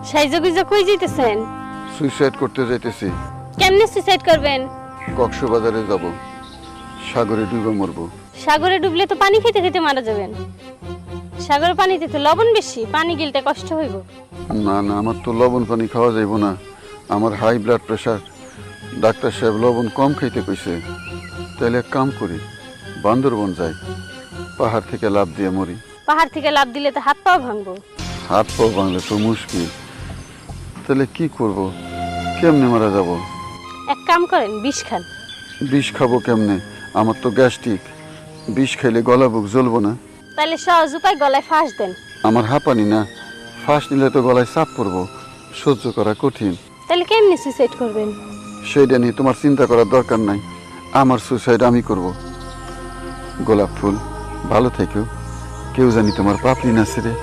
সাইজগুজা কই যাইতেছেন? সুইসাইড করতে যাইতেছি। কেমনে সুইসাইড করবেন? কক্সবাজারে যাব, সাগরে ডুবে মরবো। সাগরে ডুবলে তো পানি খেতে খেতে মারা যাবেন। সাগরের পানিতে তো লবণ বেশি, পানি গিলতে কষ্ট হইব। না না, আমার তো লবণ পানি খাওয়া যাইব না, আমার হাই ব্লাড প্রেশার। ডাক্তার সাহেব লবণ কম খাইতে কইছে। তাহলে এক কাম করি, বান্দরবন যাই, পাহাড় থেকে লাফ দিয়ে মরি। পাহাড় থেকে লাফ দিলে তো হাত পাও ভাঙবো। হাত পাও ভাঙলে তো মুশকিল। তাহলে কি করব, কেমনে মারা যাব? এক কাম করেন, বিষ খান। বিষ খাবো কেমনে? আমার তো গ্যাস্ট্রিক, বিষ খাইলে গলা বুক জ্বলবো না? তাহলে সহজ উপায়, গলায় ফাঁস দেন। আমার হাঁপানি না, ফাঁস নিলে তো গলায় চাপ পড়বো, সহ্য করা কঠিন। তাহলে কেমনে সুইসাইড করবেন? সেইটা নিয়ে তোমার চিন্তা করার দরকার নাই, আমার সুসাইড আমি করব। গোলাপ ফুল, ভালো থেকো, কেউ জানি তোমার পাপড়ি না ছেড়ে।